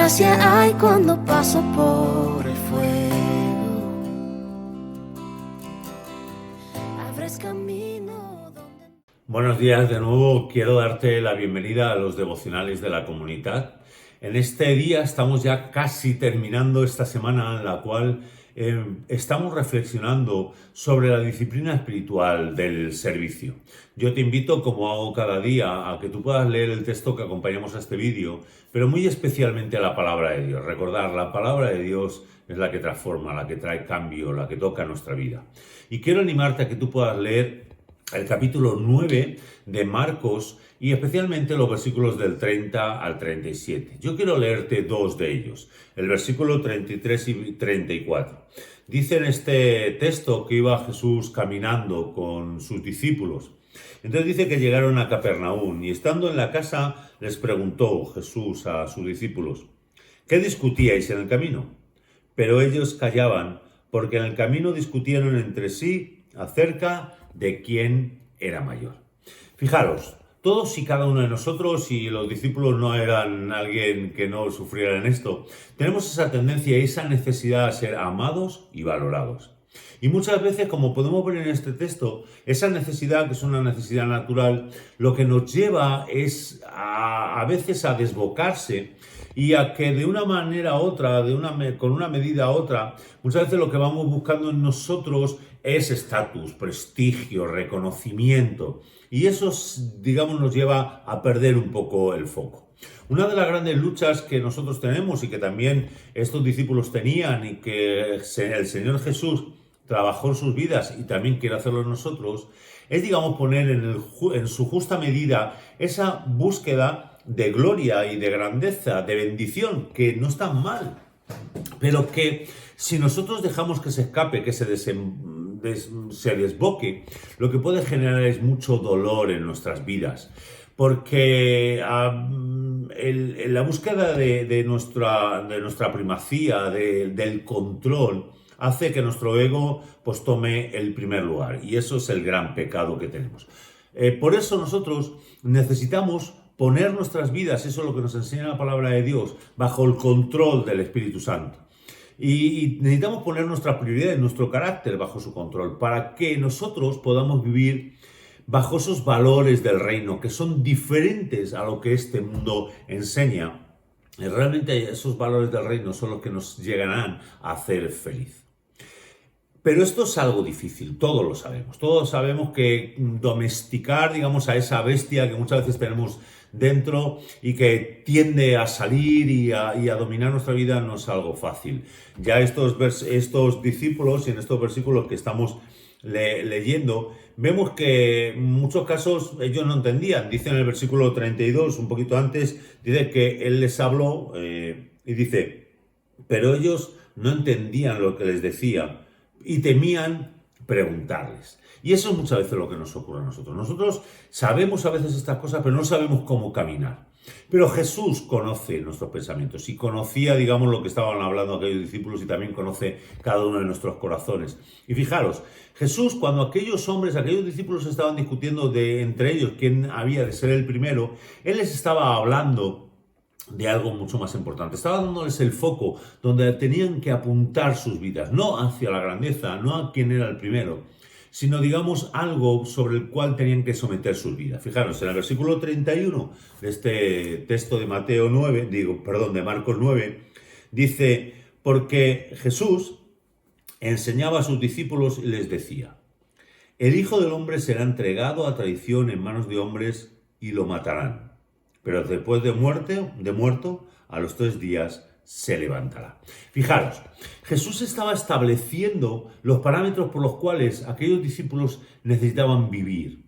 gracia hay cuando paso por el fuego. Abres camino donde... Buenos días de nuevo, quiero darte la bienvenida a los devocionales de la comunidad. En este día estamos ya casi terminando esta semana en la cual estamos reflexionando sobre la disciplina espiritual del servicio. Yo te invito, como hago cada día, a que tú puedas leer el texto que acompañamos a este vídeo, pero muy especialmente a la palabra de Dios. Recordar, la palabra de Dios es la que transforma, la que trae cambio, la que toca nuestra vida. Y quiero animarte a que tú puedas leer el capítulo 9 de Marcos y especialmente los versículos del 30 al 37. Yo quiero leerte dos de ellos, el versículo 33 y 34. Dice en este texto que iba Jesús caminando con sus discípulos. Entonces dice que llegaron a Capernaum y estando en la casa les preguntó Jesús a sus discípulos: ¿qué discutíais en el camino? Pero ellos callaban porque en el camino discutieron entre sí acerca de quién era mayor. Fijaros, todos y cada uno de nosotros, y los discípulos no eran alguien que no sufriera en esto, tenemos esa tendencia y esa necesidad de ser amados y valorados. Y muchas veces, como podemos ver en este texto, esa necesidad, que es una necesidad natural, lo que nos lleva es a veces a desbocarse y a que de una manera u otra, con una medida u otra, muchas veces lo que vamos buscando en nosotros es estatus, prestigio, reconocimiento. Y eso, digamos, nos lleva a perder un poco el foco. Una de las grandes luchas que nosotros tenemos y que también estos discípulos tenían y que el Señor Jesús trabajó en sus vidas y también quiere hacerlo en nosotros, es, digamos, poner en su justa medida esa búsqueda de gloria y de grandeza, de bendición, que no está mal, pero que si nosotros dejamos que se escape, que se desboque, lo que puede generar es mucho dolor en nuestras vidas, porque la búsqueda de nuestra primacía, del control, hace que nuestro ego pues tome el primer lugar, y eso es el gran pecado que tenemos. Por eso nosotros necesitamos poner nuestras vidas, eso es lo que nos enseña la palabra de Dios, bajo el control del Espíritu Santo. Y necesitamos poner nuestra prioridad y nuestro carácter bajo su control para que nosotros podamos vivir bajo esos valores del reino que son diferentes a lo que este mundo enseña. Y realmente esos valores del reino son los que nos llegarán a hacer feliz. Pero esto es algo difícil, todos lo sabemos. Todos sabemos que domesticar, digamos, a esa bestia que muchas veces tenemos dentro y que tiende a salir y a dominar nuestra vida no es algo fácil. Ya estos discípulos y en estos versículos que estamos leyendo, vemos que en muchos casos ellos no entendían. Dice en el versículo 32, un poquito antes, dice que él les habló y dice, pero ellos no entendían lo que les decía y temían preguntarles. Y eso es muchas veces lo que nos ocurre a nosotros. Nosotros sabemos a veces estas cosas, pero no sabemos cómo caminar. Pero Jesús conoce nuestros pensamientos y conocía, digamos, lo que estaban hablando aquellos discípulos y también conoce cada uno de nuestros corazones. Y fijaros, Jesús, cuando aquellos discípulos estaban discutiendo entre ellos quién había de ser el primero, Él les estaba hablando de algo mucho más importante. Estaba dándoles el foco donde tenían que apuntar sus vidas, no hacia la grandeza, no a quién era el primero, sino, digamos, algo sobre el cual tenían que someter sus vidas. Fijaros, en el versículo 31 de este texto de de Marcos 9, dice, porque Jesús enseñaba a sus discípulos y les decía, el Hijo del Hombre será entregado a traición en manos de hombres y lo matarán. Pero después de muerto, a los 3 días se levantará. Fijaros, Jesús estaba estableciendo los parámetros por los cuales aquellos discípulos necesitaban vivir.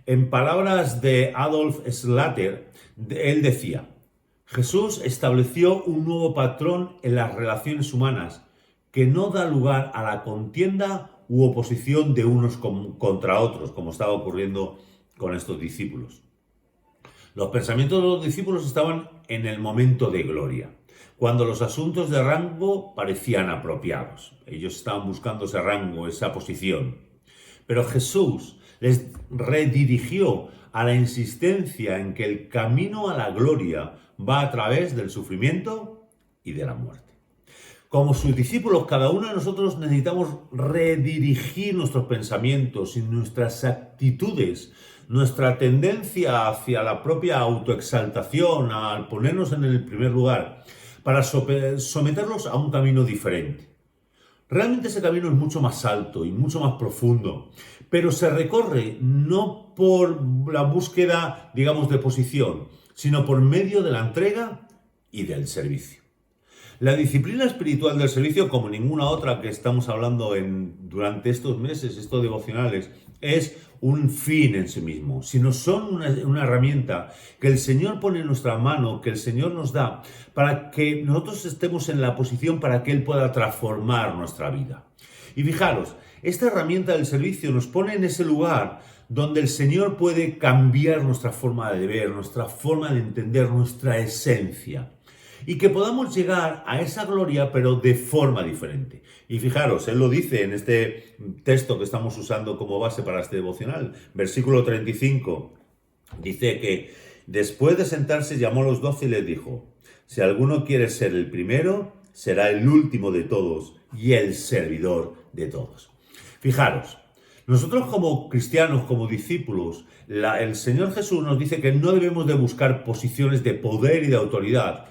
En palabras de Adolf Schlatter, él decía, Jesús estableció un nuevo patrón en las relaciones humanas que no da lugar a la contienda u oposición de unos contra otros, como estaba ocurriendo con estos discípulos. Los pensamientos de los discípulos estaban en el momento de gloria, cuando los asuntos de rango parecían apropiados. Ellos estaban buscando ese rango, esa posición. Pero Jesús les redirigió a la insistencia en que el camino a la gloria va a través del sufrimiento y de la muerte. Como sus discípulos, cada uno de nosotros necesitamos redirigir nuestros pensamientos y nuestras actitudes, nuestra tendencia hacia la propia autoexaltación, al ponernos en el primer lugar, para someterlos a un camino diferente. Realmente ese camino es mucho más alto y mucho más profundo, pero se recorre no por la búsqueda, digamos, de posición, sino por medio de la entrega y del servicio. La disciplina espiritual del servicio, como ninguna otra que estamos hablando durante estos meses, estos devocionales, es un fin en sí mismo, sino son una herramienta que el Señor pone en nuestra mano, que el Señor nos da, para que nosotros estemos en la posición para que Él pueda transformar nuestra vida. Y fijaros, esta herramienta del servicio nos pone en ese lugar donde el Señor puede cambiar nuestra forma de ver, nuestra forma de entender, nuestra esencia. Y que podamos llegar a esa gloria, pero de forma diferente. Y fijaros, Él lo dice en este texto que estamos usando como base para este devocional. Versículo 35. Dice que después de sentarse llamó a los 12 y les dijo: si alguno quiere ser el primero, será el último de todos y el servidor de todos. Fijaros, nosotros como cristianos, como discípulos, el Señor Jesús nos dice que no debemos de buscar posiciones de poder y de autoridad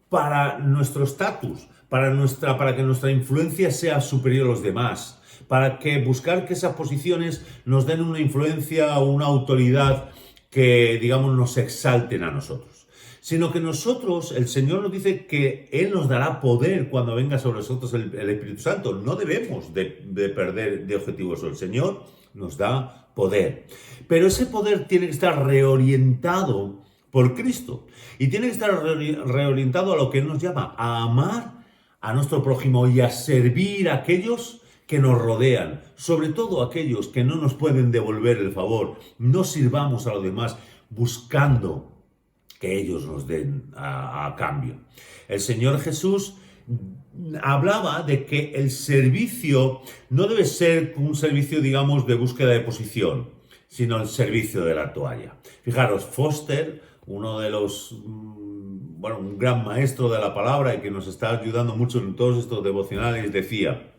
para nuestro estatus, para que nuestra influencia sea superior a los demás, para que buscar que esas posiciones nos den una influencia o una autoridad que, digamos, nos exalten a nosotros. Sino que nosotros, el Señor nos dice que Él nos dará poder cuando venga sobre nosotros el Espíritu Santo. No debemos de perder de objetivo eso. El Señor nos da poder. Pero ese poder tiene que estar reorientado por Cristo. Y tiene que estar reorientado a lo que Él nos llama, a amar a nuestro prójimo y a servir a aquellos que nos rodean, sobre todo aquellos que no nos pueden devolver el favor. No sirvamos a los demás buscando que ellos nos den a cambio. El Señor Jesús hablaba de que el servicio no debe ser un servicio, digamos, de búsqueda de posición, sino el servicio de la toalla. Fijaros, Foster, uno de los, un gran maestro de la palabra y que nos está ayudando mucho en todos estos devocionales, decía: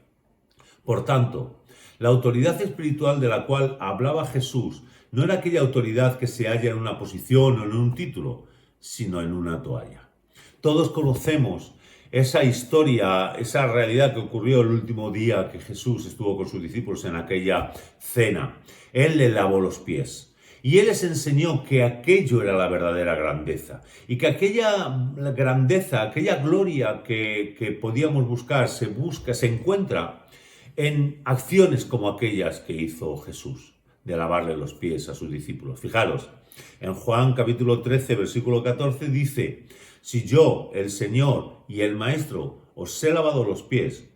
por tanto, la autoridad espiritual de la cual hablaba Jesús no era aquella autoridad que se halla en una posición o en un título, sino en una toalla. Todos conocemos esa historia, esa realidad que ocurrió el último día que Jesús estuvo con sus discípulos en aquella cena. Él le lavó los pies. Y Él les enseñó que aquello era la verdadera grandeza y que aquella grandeza, aquella gloria que podíamos buscar, se encuentra en acciones como aquellas que hizo Jesús, de lavarle los pies a sus discípulos. Fijaros, en Juan capítulo 13, versículo 14 dice: si yo, el Señor y el Maestro, os he lavado los pies,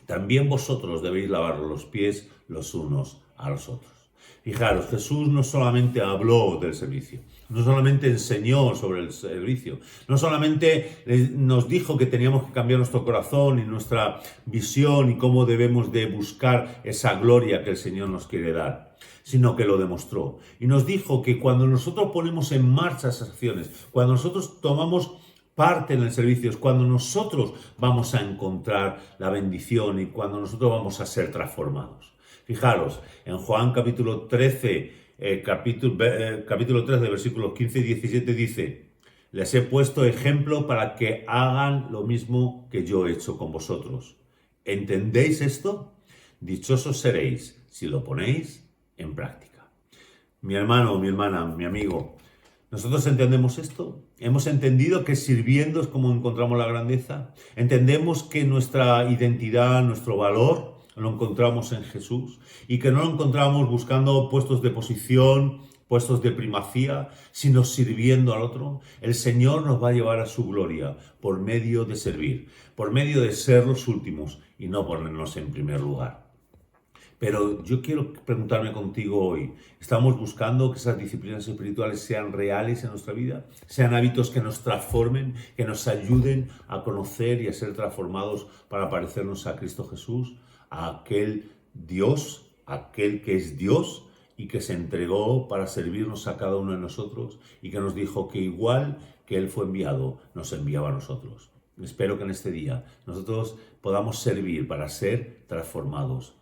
también vosotros debéis lavar los pies los unos a los otros. Fijaros, Jesús no solamente habló del servicio, no solamente enseñó sobre el servicio, no solamente nos dijo que teníamos que cambiar nuestro corazón y nuestra visión y cómo debemos de buscar esa gloria que el Señor nos quiere dar, sino que lo demostró. Y nos dijo que cuando nosotros ponemos en marcha esas acciones, cuando nosotros tomamos parte en el servicio, es cuando nosotros vamos a encontrar la bendición y cuando nosotros vamos a ser transformados. Fijaros, en Juan capítulo 13, versículos 15 y 17 dice: les he puesto ejemplo para que hagan lo mismo que yo he hecho con vosotros. ¿Entendéis esto? Dichosos seréis si lo ponéis en práctica. Mi hermano, mi hermana, mi amigo, ¿nosotros entendemos esto? ¿Hemos entendido que sirviendo es como encontramos la grandeza? ¿Entendemos que nuestra identidad, nuestro valor lo encontramos en Jesús y que no lo encontramos buscando puestos de posición, puestos de primacía, sino sirviendo al otro? El Señor nos va a llevar a su gloria por medio de servir, por medio de ser los últimos y no ponernos en primer lugar. Pero yo quiero preguntarme contigo hoy, ¿estamos buscando que esas disciplinas espirituales sean reales en nuestra vida? Sean hábitos que nos transformen, que nos ayuden a conocer y a ser transformados para parecernos a Cristo Jesús, a aquel Dios, aquel que es Dios y que se entregó para servirnos a cada uno de nosotros y que nos dijo que igual que Él fue enviado, nos enviaba a nosotros. Espero que en este día nosotros podamos servir para ser transformados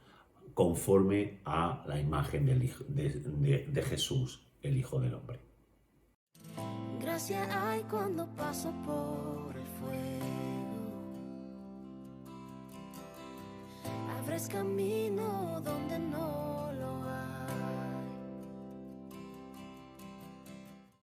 conforme a la imagen de Jesús, el Hijo del Hombre. Gracia hay cuando paso por el fuego. Abres camino donde no